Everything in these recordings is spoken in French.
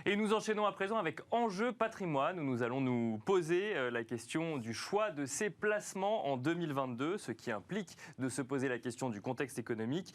Et nous enchaînons à présent avec Enjeu patrimoine, où nous allons nous poser la question du choix de ses placements en 2022, ce qui implique de se poser la question du contexte économique,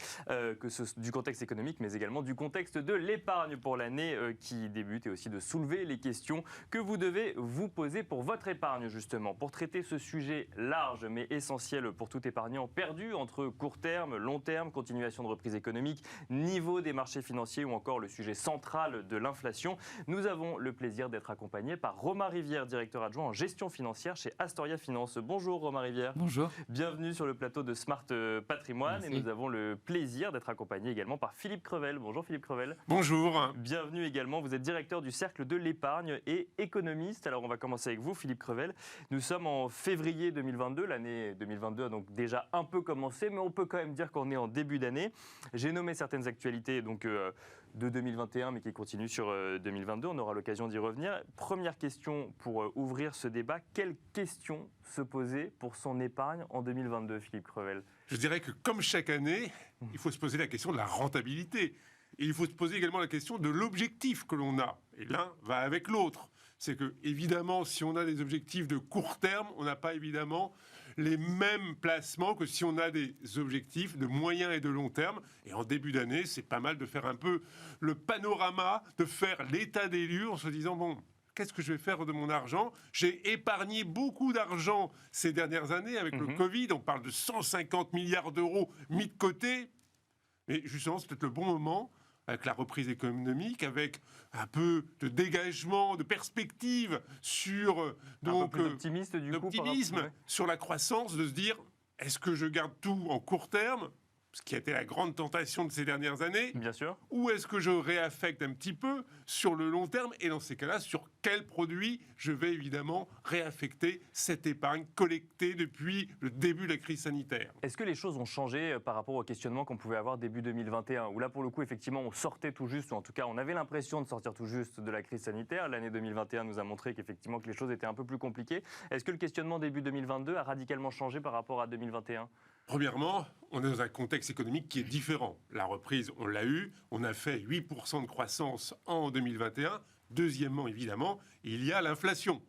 mais également du contexte de l'épargne pour l'année qui débute, et aussi de soulever les questions que vous devez vous poser pour votre épargne, justement. Pour traiter ce sujet large mais essentiel pour tout épargnant perdu entre court terme, long terme, continuation de reprise économique, niveau des marchés financiers ou encore le sujet central de l'inflation, nous avons le plaisir d'être accompagnés par Romain Rivière, directeur adjoint en gestion financière chez Astoria Finance. Bonjour Romain Rivière. Bonjour. Bienvenue sur le plateau de Smart Patrimoine. Merci. Et nous avons le plaisir d'être accompagnés également par Philippe Crevel. Bonjour Philippe Crevel. Bonjour. Bienvenue également, vous êtes directeur du Cercle de l'épargne et économiste. Alors on va commencer avec vous Philippe Crevel. Nous sommes en février 2022, l'année 2022 a donc déjà un peu commencé, mais on peut quand même dire qu'on est en début d'année. J'ai nommé certaines actualités donc, de 2021, mais qui continuent sur 2022. On aura l'occasion d'y revenir. Première question pour ouvrir ce débat. Quelles questions se poser pour son épargne en 2022, Philippe Crevel? Je dirais que comme chaque année, il faut se poser la question de la rentabilité. Et il faut se poser également la question de l'objectif que l'on a. Et l'un va avec l'autre. C'est que, évidemment, si on a des objectifs de court terme, on n'a pas évidemment les mêmes placements que si on a des objectifs de moyen et de long terme. Et en début d'année, c'est pas mal de faire un peu le panorama, de faire l'état des lieux en se disant, bon, qu'est-ce que je vais faire de mon argent? J'ai épargné beaucoup d'argent ces dernières années avec le Covid. On parle de 150 milliards d'euros mis de côté. Mais justement, c'est peut-être le bon moment, avec la reprise économique, avec un peu de dégagement, de perspective sur d'optimisme sur la croissance, de se dire, est-ce que je garde tout en court terme, ce qui a été la grande tentation de ces dernières années, bien sûr, ou est-ce que je réaffecte un petit peu sur le long terme, et dans ces cas-là, sur quel produit je vais évidemment réaffecter cette épargne collectée depuis le début de la crise sanitaire. Est-ce que les choses ont changé par rapport au questionnement qu'on pouvait avoir début 2021, où là pour le coup effectivement on sortait tout juste, ou en tout cas on avait l'impression de sortir tout juste de la crise sanitaire. L'année 2021 nous a montré qu'effectivement que les choses étaient un peu plus compliquées. Est-ce que le questionnement début 2022 a radicalement changé par rapport à 2021 ? Premièrement, on est dans un contexte économique qui est différent. La reprise, on l'a eu, on a fait 8% de croissance en 2021. Deuxièmement, évidemment, il y a l'inflation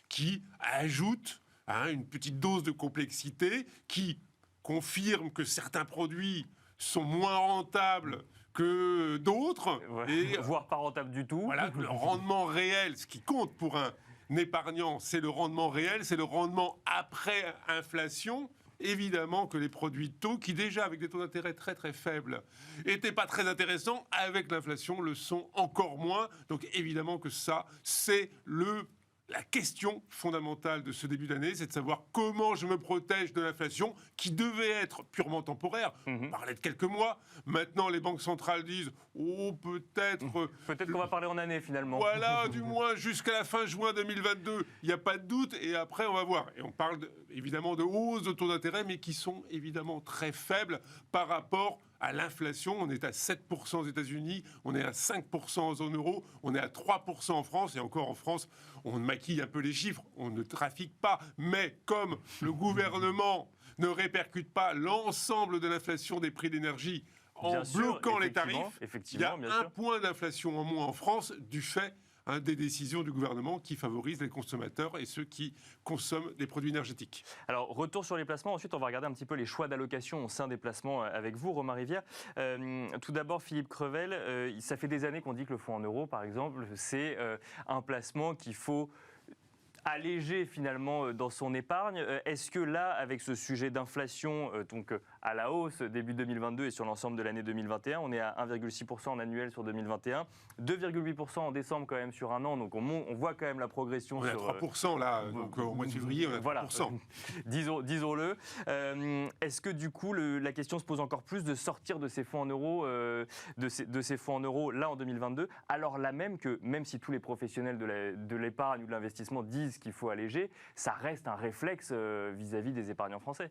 qui ajoute une petite dose de complexité, qui confirme que certains produits sont moins rentables que d'autres. Ouais, voire pas rentables du tout. Voilà, le rendement réel, ce qui compte pour un épargnant, c'est le rendement réel, c'est le rendement après inflation. Évidemment que les produits de taux, qui déjà avec des taux d'intérêt très très faibles, n'étaient pas très intéressants, avec l'inflation le sont encore moins. Donc évidemment que ça, c'est la question fondamentale de ce début d'année, c'est de savoir comment je me protège de l'inflation, qui devait être purement temporaire. On parlait de quelques mois. Maintenant, les banques centrales disent « Oh, peut-être... Peut-être qu'on va parler en année, finalement. » Voilà, du moins jusqu'à la fin juin 2022. Il n'y a pas de doute, et après, on va voir. Et on parle évidemment de hausses de taux d'intérêt, mais qui sont évidemment très faibles par rapport à l'inflation. On est à 7% aux États-Unis, on est à 5% en zone euro, on est à 3% en France, et encore en France, on maquille un peu les chiffres, on ne trafique pas, mais comme le gouvernement ne répercute pas l'ensemble de l'inflation des prix d'énergie en bloquant les tarifs, il y a un point d'inflation en moins en France du fait des décisions du gouvernement qui favorisent les consommateurs et ceux qui consomment des produits énergétiques. Alors, retour sur les placements. Ensuite, on va regarder un petit peu les choix d'allocation au sein des placements avec vous, Romain Rivière. Tout d'abord, Philippe Crevel, ça fait des années qu'on dit que le fonds en euros, par exemple, c'est un placement qu'il faut alléger finalement dans son épargne. Est-ce que là, avec ce sujet d'inflation donc à la hausse début 2022 et sur l'ensemble de l'année 2021, on est à 1,6% en annuel sur 2021, 2,8% en décembre quand même sur un an, donc on voit quand même la progression. On est à 3% là, donc au mois de février, on est à 3%. Voilà, disons-le. Est-ce que du coup, la question se pose encore plus de sortir de ces fonds en euros, de ces fonds en euros là en 2022, alors là même que, même si tous les professionnels de l'épargne ou de l'investissement disent qu'il faut alléger, ça reste un réflexe vis-à-vis des épargnants français.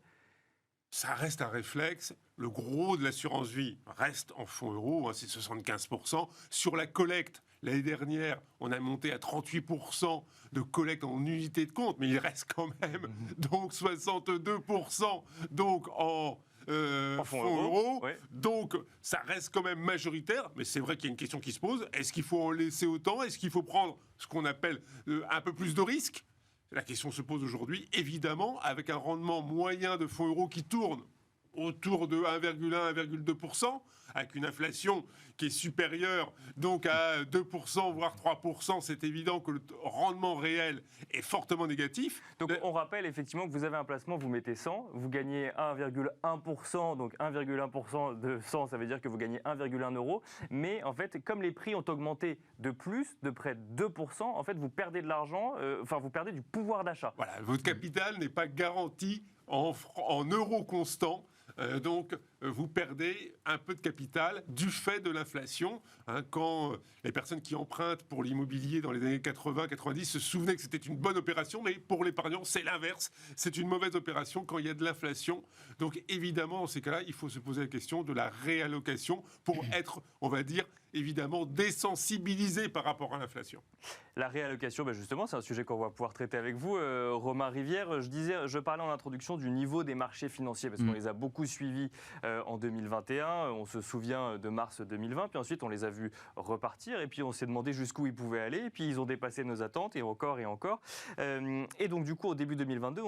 Ça reste un réflexe. Le gros de l'assurance vie reste en fonds euros, c'est 75%. Sur la collecte, l'année dernière, on a monté à 38% de collecte en unité de compte, mais il reste quand même donc 62% donc en fonds euros. Ouais. Donc, ça reste quand même majoritaire. Mais c'est vrai qu'il y a une question qui se pose. Est-ce qu'il faut en laisser autant? Est-ce qu'il faut prendre ce qu'on appelle un peu plus de risques? La question se pose aujourd'hui, évidemment, avec un rendement moyen de fonds euros qui tourne autour de 1,1-1,2%, avec une inflation qui est supérieure donc à 2%, voire 3%, c'est évident que le rendement réel est fortement négatif. Donc on rappelle effectivement que vous avez un placement, vous mettez 100, vous gagnez 1,1%, donc 1,1% de 100, ça veut dire que vous gagnez 1,1 euro. Mais en fait, comme les prix ont augmenté de près de 2%, en fait, vous perdez de l'argent, vous perdez du pouvoir d'achat. Voilà, votre capital n'est pas garanti en euros constants. Donc, vous perdez un peu de capital du fait de l'inflation. Quand les personnes qui empruntent pour l'immobilier dans les années 80-90 se souvenaient que c'était une bonne opération, mais pour l'épargnant, c'est l'inverse. C'est une mauvaise opération quand il y a de l'inflation. Donc, évidemment, dans ces cas-là, il faut se poser la question de la réallocation pour être, on va dire, évidemment désensibilisé par rapport à l'inflation. La réallocation, justement, c'est un sujet qu'on va pouvoir traiter avec vous, Romain Rivière. Je parlais en introduction du niveau des marchés financiers, parce qu'on les a beaucoup suivis en 2021. On se souvient de mars 2020, puis ensuite on les a vus repartir, et puis on s'est demandé jusqu'où ils pouvaient aller, et puis ils ont dépassé nos attentes, et encore et encore. Et donc du coup, au début 2022,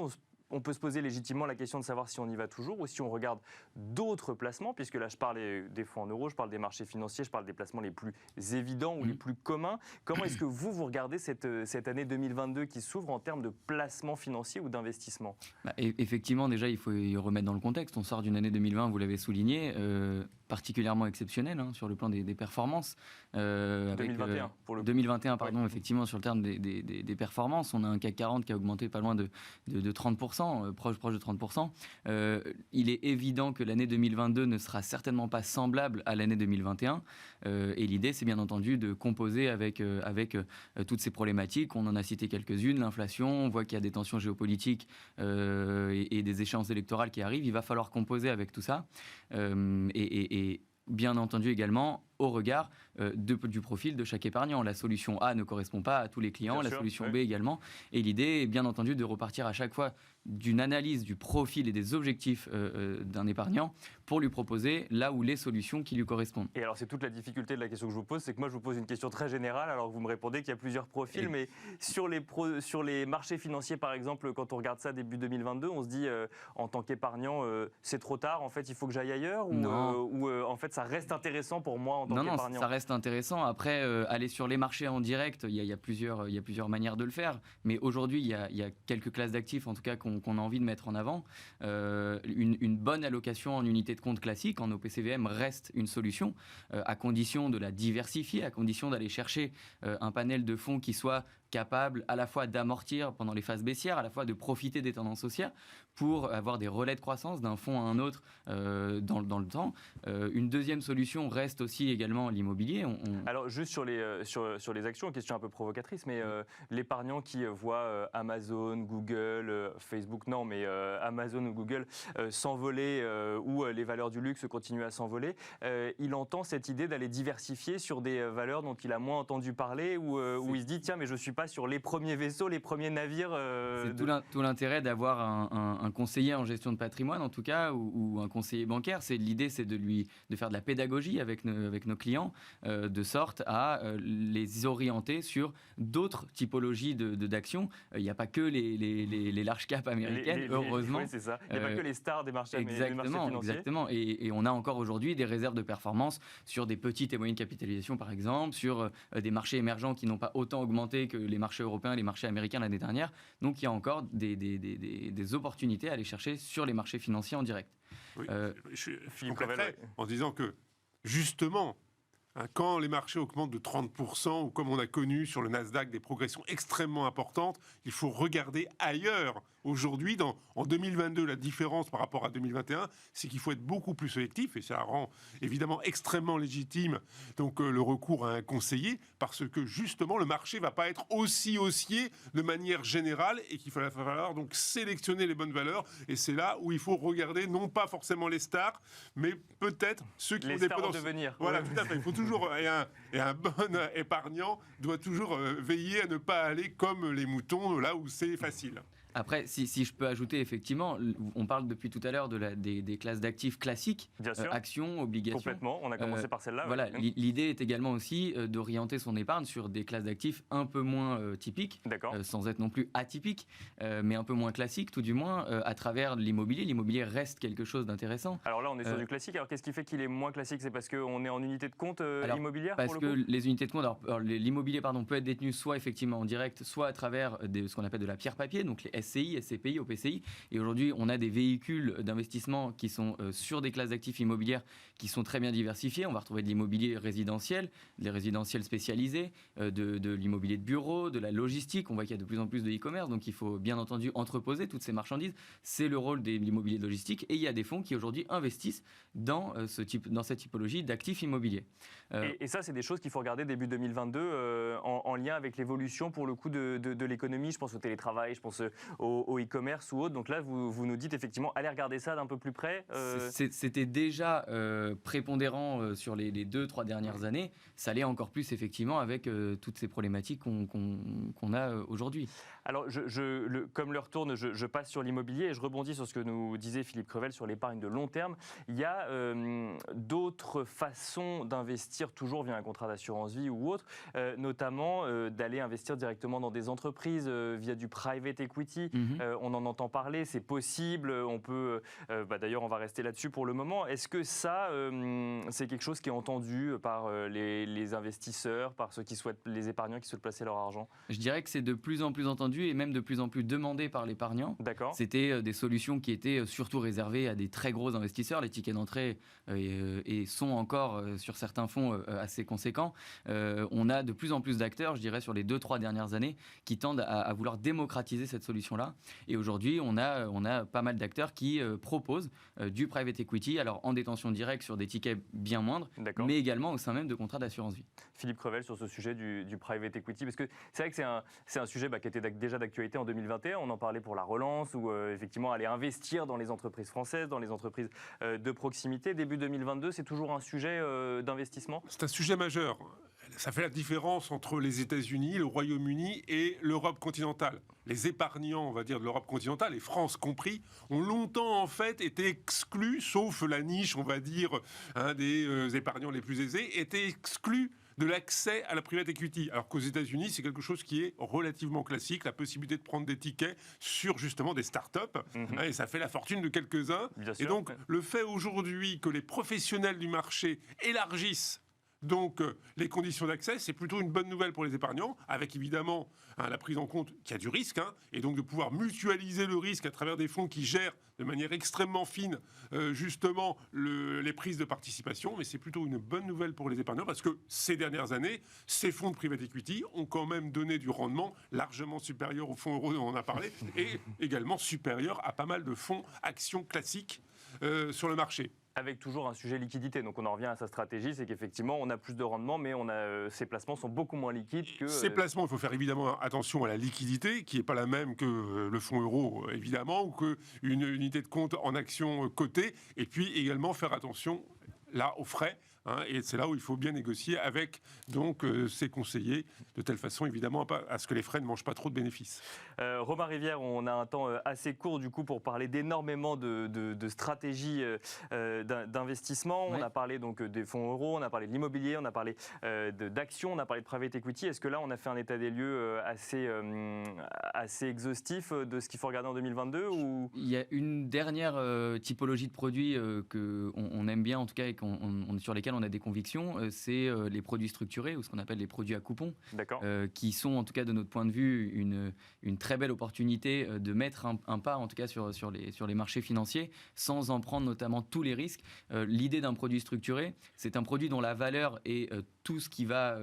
on peut se poser légitimement la question de savoir si on y va toujours ou si on regarde d'autres placements, puisque là je parle des fonds en euros, je parle des marchés financiers, je parle des placements les plus évidents ou les plus communs. Comment est-ce que vous regardez cette année 2022 qui s'ouvre en termes de placements financiers ou d'investissement? Effectivement, déjà il faut y remettre dans le contexte. On sort d'une année 2020, vous l'avez souligné, particulièrement exceptionnelle sur le plan des performances. 2021 pour le coup. 2021, pardon, oui. Effectivement, sur le terme des performances, on a un CAC 40 qui a augmenté pas loin de 30%, proche de 30%. Il est évident que l'année 2022 ne sera certainement pas semblable à l'année 2021. Et l'idée, c'est bien entendu de composer avec toutes ces problématiques. On en a cité quelques-unes. L'inflation, on voit qu'il y a des tensions géopolitiques et des échéances électorales qui arrivent. Il va falloir composer avec tout ça. Et bien entendu également au regard du profil de chaque épargnant. La solution A ne correspond pas à tous les clients, la solution B également. Et l'idée est bien entendu de repartir à chaque fois d'une analyse du profil et des objectifs d'un épargnant pour lui proposer là où les solutions qui lui correspondent. Et alors c'est toute la difficulté de la question que je vous pose, c'est que moi je vous pose une question très générale, alors que vous me répondez qu'il y a plusieurs profils, mais sur les marchés financiers par exemple, quand on regarde ça début 2022, on se dit en tant qu'épargnant c'est trop tard, en fait il faut que j'aille ailleurs, ou en fait ça reste intéressant pour moi en tant qu'épargnant? Non, ça reste intéressant. Après, aller sur les marchés en direct, il y a plusieurs manières de le faire, mais aujourd'hui il y a quelques classes d'actifs en tout cas qu'on a envie de mettre en avant. Une bonne allocation en unité de compte classique, en OPCVM, reste une solution, à condition de la diversifier, à condition d'aller chercher un panel de fonds qui soit capable à la fois d'amortir pendant les phases baissières, à la fois de profiter des tendances haussières pour avoir des relais de croissance d'un fonds à un autre dans le temps. Une deuxième solution reste aussi également l'immobilier. Alors juste sur les actions, une question un peu provocatrice, mais l'épargnant qui voit Amazon, Google, Facebook non, mais Amazon ou Google s'envoler ou les valeurs du luxe continuent à s'envoler, il entend cette idée d'aller diversifier sur des valeurs dont il a moins entendu parler, où il se dit tiens mais je suis pas sur les premiers vaisseaux, les premiers navires. C'est tout l'intérêt d'avoir un conseiller en gestion de patrimoine, en tout cas, ou un conseiller bancaire. L'idée, c'est de faire de la pédagogie avec nos clients, de sorte à les orienter sur d'autres typologies d'actions. Il n'y a pas que les large cap américaines, heureusement. Oui, c'est ça. Il n'y a pas que les stars des marchés financiers. Exactement. Et on a encore aujourd'hui des réserves de performance sur des petites et moyennes capitalisations, par exemple, sur des marchés émergents qui n'ont pas autant augmenté que les marchés européens et les marchés américains l'année dernière. Donc, il y a encore des opportunités à aller chercher sur les marchés financiers en direct. Oui, je compléterai en disant que, justement, quand les marchés augmentent de 30%, ou comme on a connu sur le Nasdaq des progressions extrêmement importantes, il faut regarder ailleurs. Aujourd'hui, en 2022, la différence par rapport à 2021, c'est qu'il faut être beaucoup plus sélectif, et ça rend évidemment extrêmement légitime donc, le recours à un conseiller, parce que justement, le marché ne va pas être aussi haussier de manière générale, et qu'il va falloir donc sélectionner les bonnes valeurs, et c'est là où il faut regarder non pas forcément les stars, mais peut-être ceux qui ont des potentiels. Devenir. Voilà, tout à fait. Il faut toujours, et un bon épargnant doit toujours veiller à ne pas aller comme les moutons là où c'est facile. Après, si je peux ajouter, effectivement, on parle depuis tout à l'heure des classes d'actifs classiques, actions, obligations. Complètement, on a commencé par celle-là. Voilà, l'idée est également aussi d'orienter son épargne sur des classes d'actifs un peu moins typiques, sans être non plus atypiques, mais un peu moins classiques, tout du moins, à travers l'immobilier. L'immobilier reste quelque chose d'intéressant. Alors là, on est sur du classique. Alors qu'est-ce qui fait qu'il est moins classique? C'est parce qu'on est en unité de compte immobilière parce que les unités de compte, l'immobilier peut être détenu soit effectivement en direct, soit à travers ce qu'on appelle de la pierre papier, donc les SCI, SCPI, OPCI. Et aujourd'hui, on a des véhicules d'investissement qui sont sur des classes d'actifs immobilières qui sont très bien diversifiées. On va retrouver de l'immobilier résidentiel, des résidentiels spécialisés, de l'immobilier de bureau, de la logistique. On voit qu'il y a de plus en plus de e-commerce, donc il faut bien entendu entreposer toutes ces marchandises. C'est le rôle de l'immobilier de logistique. Et il y a des fonds qui aujourd'hui investissent dans cette typologie d'actifs immobiliers. Et ça, c'est des choses qu'il faut regarder début 2022 en lien avec l'évolution pour le coup de l'économie. Je pense au télétravail, je pense au e-commerce ou autre. Donc là, vous nous dites effectivement, allez regarder ça d'un peu plus près. C'était déjà prépondérant sur les 2-3 dernières années. Ça l'est encore plus effectivement avec toutes ces problématiques qu'on a aujourd'hui. Alors, comme l'heure tourne, je passe sur l'immobilier et je rebondis sur ce que nous disait Philippe Crevel sur l'épargne de long terme. Il y a d'autres façons d'investir toujours via un contrat d'assurance vie ou autre, notamment d'aller investir directement dans des entreprises via du private equity. On en entend parler, c'est possible. On peut, d'ailleurs, on va rester là-dessus pour le moment. Est-ce que ça, c'est quelque chose qui est entendu par les investisseurs, par les épargnants qui souhaitent placer leur argent? Je dirais que c'est de plus en plus entendu et même de plus en plus demandé par l'épargnant. C'était des solutions qui étaient surtout réservées à des très gros investisseurs. Les tickets d'entrée et sont encore sur certains fonds assez conséquents. On a de plus en plus d'acteurs, je dirais, sur les 2-3 dernières années, qui tendent à vouloir démocratiser cette solution-là. Et aujourd'hui, on a pas mal d'acteurs qui proposent du private equity, alors en détention directe sur des tickets bien moindres, mais également au sein même de contrats d'assurance vie. Philippe Crevel, sur ce sujet du private equity, parce que c'est vrai que c'est un sujet qui était déjà d'actualité en 2021. On en parlait pour la relance, ou effectivement aller investir dans les entreprises françaises, dans les entreprises de proximité. Début 2022, c'est toujours un sujet d'investissement? C'est un sujet majeur. Ça fait la différence entre les États-Unis, le Royaume-Uni et l'Europe continentale. Les épargnants, on va dire, de l'Europe continentale, et France compris, ont longtemps en fait été exclus, sauf la niche, on va dire, des épargnants les plus aisés, étaient exclus de l'accès à la private equity. Alors qu'aux États-Unis, c'est quelque chose qui est relativement classique, la possibilité de prendre des tickets sur justement des startups, et ça fait la fortune de quelques-uns. Et donc, le fait aujourd'hui que les professionnels du marché élargissent donc les conditions d'accès, c'est plutôt une bonne nouvelle pour les épargnants, avec évidemment la prise en compte qu'il y a du risque, et donc de pouvoir mutualiser le risque à travers des fonds qui gèrent de manière extrêmement fine justement les prises de participation. Mais c'est plutôt une bonne nouvelle pour les épargnants parce que ces dernières années, ces fonds de private equity ont quand même donné du rendement largement supérieur aux fonds euros dont on a parlé et également supérieur à pas mal de fonds actions classiques sur le marché. Avec toujours un sujet liquidité. Donc on en revient à sa stratégie, c'est qu'effectivement on a plus de rendement, mais ces placements sont beaucoup moins liquides que... Ces placements, il faut faire évidemment attention à la liquidité, qui n'est pas la même que le fonds euro, évidemment, ou qu'une unité de compte en actions cotée. Et puis également faire attention là aux frais. Et c'est là où il faut bien négocier avec donc ses conseillers, de telle façon évidemment à ce que les frais ne mangent pas trop de bénéfices. Romain Rivière, on a un temps assez court du coup pour parler d'énormément de stratégies d'investissement. On a parlé donc des fonds euros, on a parlé de l'immobilier, on a parlé d'actions, on a parlé de private equity. Est-ce que là on a fait un état des lieux assez exhaustif de ce qu'il faut regarder en 2022 ou... Il y a une dernière typologie de produits qu'on aime bien en tout cas et sur lesquels on a des convictions, c'est les produits structurés ou ce qu'on appelle les produits à coupons, qui sont en tout cas de notre point de vue une très belle opportunité de mettre un pas en tout cas sur les marchés financiers sans en prendre notamment tous les risques. L'idée d'un produit structuré, c'est un produit dont la valeur est tout ce qui va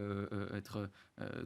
être...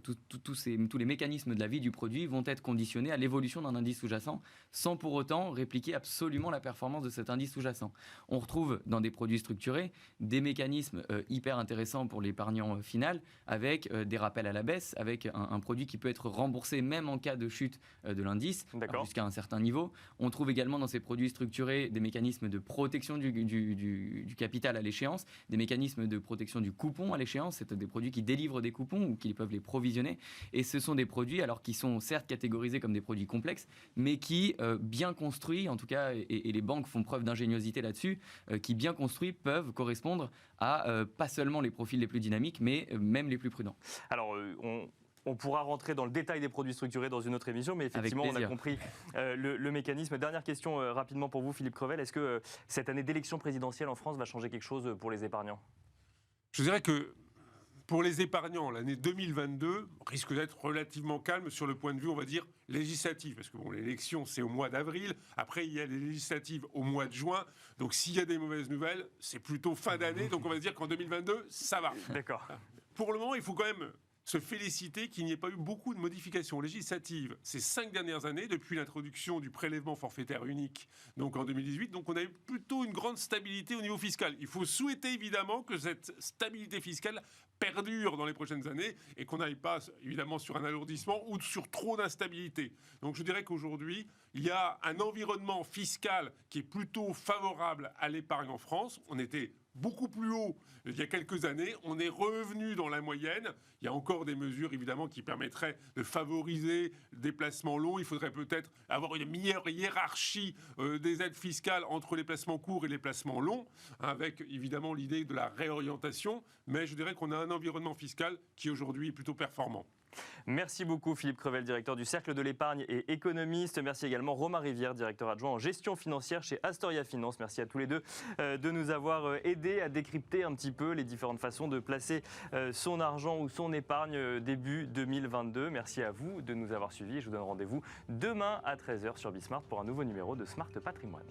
tous les mécanismes de la vie du produit vont être conditionnés à l'évolution d'un indice sous-jacent sans pour autant répliquer absolument la performance de cet indice sous-jacent. On retrouve dans des produits structurés des mécanismes hyper intéressants pour l'épargnant final avec des rappels à la baisse, avec un produit qui peut être remboursé même en cas de chute de l'indice jusqu'à un certain niveau. On trouve également dans ces produits structurés des mécanismes de protection du capital à l'échéance, des mécanismes de protection du coupon à l'échéance, c'est des produits qui délivrent des coupons ou qui peuvent les provisionner. Et ce sont des produits, alors qui sont certes catégorisés comme des produits complexes, mais qui, bien construits, en tout cas, et les banques font preuve d'ingéniosité là-dessus, qui bien construits peuvent correspondre à pas seulement les profils les plus dynamiques, mais même les plus prudents. Alors, on pourra rentrer dans le détail des produits structurés dans une autre émission, mais effectivement, on a compris le mécanisme. Dernière question rapidement pour vous, Philippe Crevel. Est-ce que cette année d'élection présidentielle en France va changer quelque chose pour les épargnants ? Je dirais que pour les épargnants, l'année 2022 risque d'être relativement calme sur le point de vue, on va dire, législatif. Parce que bon, l'élection, c'est au mois d'avril. Après, il y a les législatives au mois de juin. Donc, s'il y a des mauvaises nouvelles, c'est plutôt fin d'année. Donc, on va se dire qu'en 2022, ça va. D'accord. Pour le moment, il faut quand même se féliciter qu'il n'y ait pas eu beaucoup de modifications législatives ces 5 dernières années, depuis l'introduction du prélèvement forfaitaire unique, donc en 2018. Donc on a eu plutôt une grande stabilité au niveau fiscal. Il faut souhaiter évidemment que cette stabilité fiscale perdure dans les prochaines années et qu'on n'aille pas évidemment sur un alourdissement ou sur trop d'instabilité. Donc je dirais qu'aujourd'hui, il y a un environnement fiscal qui est plutôt favorable à l'épargne en France. On était beaucoup plus haut il y a quelques années. On est revenu dans la moyenne. Il y a encore des mesures, évidemment, qui permettraient de favoriser des placements longs. Il faudrait peut-être avoir une meilleure hiérarchie des aides fiscales entre les placements courts et les placements longs, avec, évidemment, l'idée de la réorientation. Mais je dirais qu'on a un environnement fiscal qui, aujourd'hui, est plutôt performant. Merci beaucoup Philippe Crevel, directeur du Cercle de l'épargne et économiste. Merci également Romain Rivière, directeur adjoint en gestion financière chez Astoria Finance. Merci à tous les deux de nous avoir aidés à décrypter un petit peu les différentes façons de placer son argent ou son épargne début 2022. Merci à vous de nous avoir suivis. Je vous donne rendez-vous demain à 13h sur Bismart pour un nouveau numéro de Smart Patrimoine.